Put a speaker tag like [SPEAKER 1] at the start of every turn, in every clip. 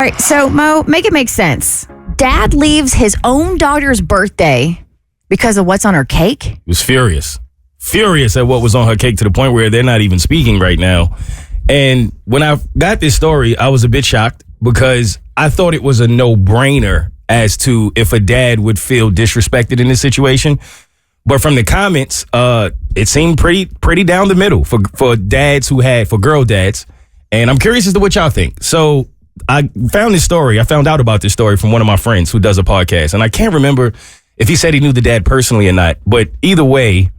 [SPEAKER 1] All right, so Mo, make it make sense. Dad leaves his own daughter's birthday because of what's on her cake?
[SPEAKER 2] He was furious. Furious at what was on her cake to the point where they're not even speaking right now. And when I got this story, I was a bit shocked because I thought it was a no-brainer as to if a dad would feel disrespected in this situation. But from the comments, it seemed pretty down the middle for dads for girl dads. And I'm curious as to what y'all think. So I found out about this story from one of my friends who does a podcast. And I can't remember if he said he knew the dad personally or not. But either way,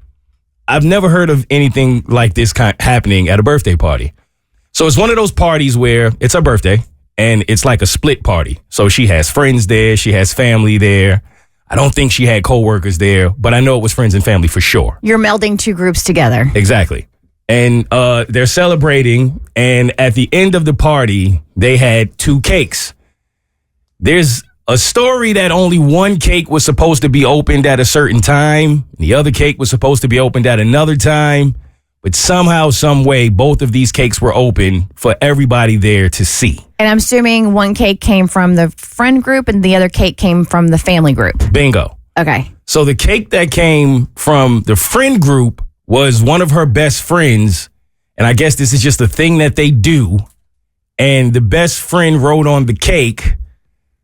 [SPEAKER 2] I've never heard of anything like this happening at a birthday party. So it's one of those parties where it's her birthday and it's like a split party. So she has friends there. She has family there. I don't think she had coworkers there, but I know it was friends and family for sure.
[SPEAKER 1] You're melding two groups together.
[SPEAKER 2] Exactly. And they're celebrating, and at the end of the party, they had 2 cakes. There's a story that only one cake was supposed to be opened at a certain time. The other cake was supposed to be opened at another time. But somehow, some way, both of these cakes were open for everybody there to see.
[SPEAKER 1] And I'm assuming one cake came from the friend group and the other cake came from the family group.
[SPEAKER 2] Bingo.
[SPEAKER 1] Okay.
[SPEAKER 2] So the cake that came from the friend group was one of her best friends, and I guess this is just a thing that they do, and the best friend wrote on the cake,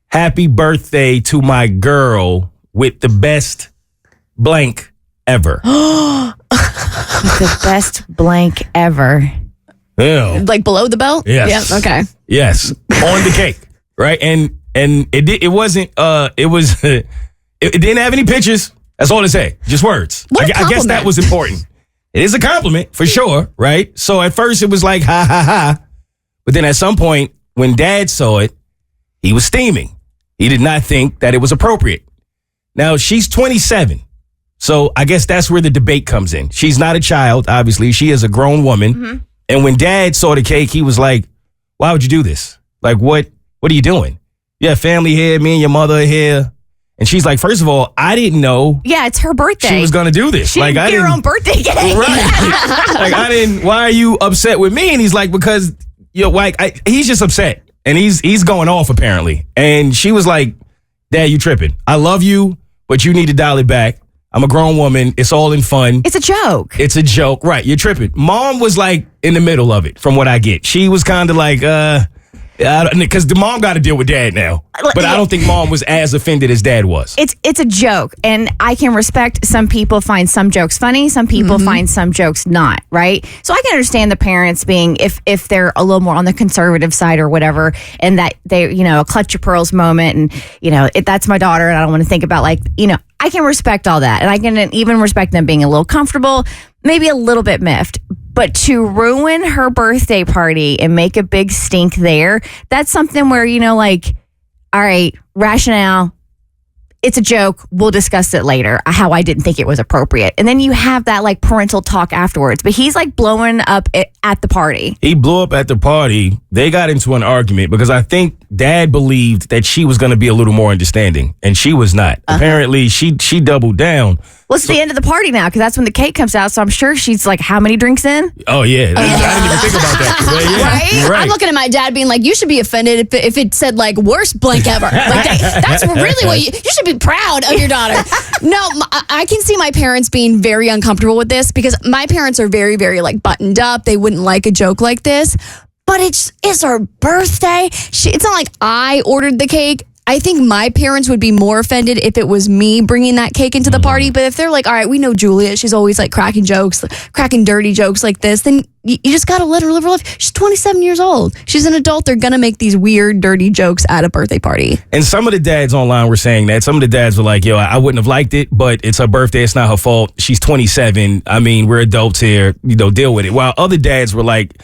[SPEAKER 2] "Happy birthday to my girl with the best blank ever."
[SPEAKER 1] The best blank ever.
[SPEAKER 2] Yeah.
[SPEAKER 3] Like below the belt?
[SPEAKER 2] Yes.
[SPEAKER 3] Yeah, okay.
[SPEAKER 2] Yes. On the cake. Right? And it wasn't it didn't have any pictures. That's all it said. Just words.
[SPEAKER 3] What a
[SPEAKER 2] I guess that
[SPEAKER 3] compliment.
[SPEAKER 2] was important. It is a compliment for sure, right? So at first it was like, ha, ha, ha. But then at some point, when Dad saw it, he was steaming. He did not think that it was appropriate. Now, she's 27. So I guess that's where the debate comes in. She's not a child, obviously. She is a grown woman. Mm-hmm. And when Dad saw the cake, he was like, why would you do this? Like, what are you doing? You have family here, me and your mother are here. And she's like, first of all, I didn't know.
[SPEAKER 1] Yeah, it's her birthday.
[SPEAKER 2] She was going to do this.
[SPEAKER 1] She didn't get her own birthday cake.
[SPEAKER 2] Right. Why are you upset with me? And he's like, because he's just upset. And he's going off apparently. And she was like, Dad, you tripping. I love you, but you need to dial it back. I'm a grown woman. It's all in fun.
[SPEAKER 1] It's a joke.
[SPEAKER 2] It's a joke. Right. You're tripping. Mom was like in the middle of it from what I get. She was kind of like, because the mom got to deal with Dad now. But I don't think Mom was as offended as Dad was.
[SPEAKER 1] It's a joke. And I can respect some people find some jokes funny. Some people find some jokes not, right? So I can understand the parents being, if they're a little more on the conservative side or whatever, and that they, a clutch your pearls moment. And, that's my daughter and I don't want to think about I can respect all that. And I can even respect them being a little comfortable, maybe a little bit miffed. But to ruin her birthday party and make a big stink there, that's something where, all right, rationale, it's a joke. We'll discuss it later, how I didn't think it was appropriate. And then you have that parental talk afterwards. But he's blowing up at the party.
[SPEAKER 2] He blew up at the party. They got into an argument because I think Dad believed that she was going to be a little more understanding, and she was not. Apparently, she doubled down.
[SPEAKER 1] Well, it's the end of the party now because that's when the cake comes out. So I'm sure she's like, how many drinks in?
[SPEAKER 2] Oh, yeah. I didn't even think about that. But yeah,
[SPEAKER 3] Right? I'm looking at my dad being like, you should be offended if it said worst blank ever. That's really what you should be proud of your daughter. No, I can see my parents being very uncomfortable with this because my parents are very, very buttoned up. They wouldn't like a joke like this. But it's her birthday. It's not like I ordered the cake. I think my parents would be more offended if it was me bringing that cake into the party. But if they're like, all right, we know Julia. She's always cracking dirty jokes like this. Then you just got to let her live her life. She's 27 years old. She's an adult. They're going to make these weird, dirty jokes at a birthday party.
[SPEAKER 2] And some of the dads online were saying that. Some of the dads were like, yo, I wouldn't have liked it, but it's her birthday. It's not her fault. She's 27. I mean, we're adults here. Deal with it. While other dads were like,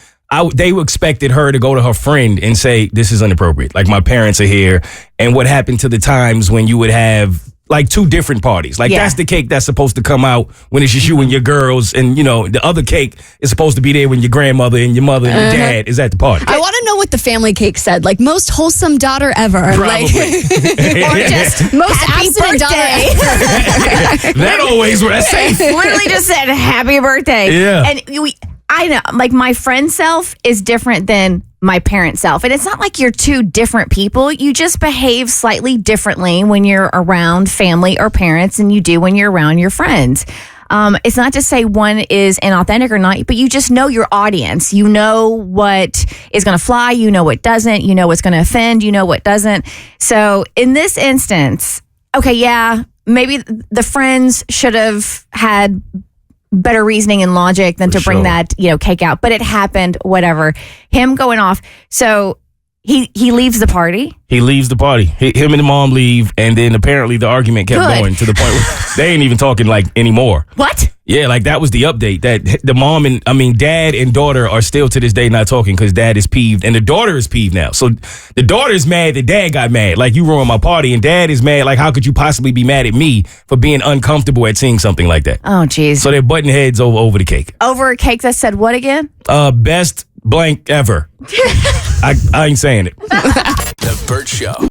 [SPEAKER 2] they expected her to go to her friend and say, this is inappropriate. My parents are here. And what happened to the times when you would have 2 different parties? That's the cake that's supposed to come out when it's just you and your girls. And, the other cake is supposed to be there when your grandmother and your mother and your dad is at the party.
[SPEAKER 3] I want to know what the family cake said. Most wholesome daughter ever.
[SPEAKER 2] Probably.
[SPEAKER 1] Or just
[SPEAKER 3] most
[SPEAKER 1] happy
[SPEAKER 3] abstinent daughter
[SPEAKER 1] birthday.
[SPEAKER 2] That always was safe.
[SPEAKER 1] Literally just said happy birthday.
[SPEAKER 2] Yeah.
[SPEAKER 1] And I know, my friend self is different than my parent self. And it's not like you're two different people. You just behave slightly differently when you're around family or parents than you do when you're around your friends. It's not to say one is inauthentic or not, but you just know your audience. You know what is going to fly. You know what doesn't. You know what's going to offend. You know what doesn't. So in this instance, okay, yeah, maybe the friends should have had better reasoning and logic than to bring that, cake out. But it happened, whatever. Him going off. So he leaves the party.
[SPEAKER 2] He leaves the party. Him and the mom leave, and then apparently the argument kept going to the point where they ain't even talking anymore.
[SPEAKER 1] What?
[SPEAKER 2] Yeah, that was the update, that the mom dad and daughter are still to this day not talking because dad is peeved and the daughter is peeved now. So the daughter's mad that dad got mad, you ruined my party, and dad is mad, how could you possibly be mad at me for being uncomfortable at seeing something like that?
[SPEAKER 1] Oh, geez.
[SPEAKER 2] So they're butting heads over the cake.
[SPEAKER 1] Over a cake that said what again?
[SPEAKER 2] Best blank ever. I ain't saying it.
[SPEAKER 4] The Bert Show.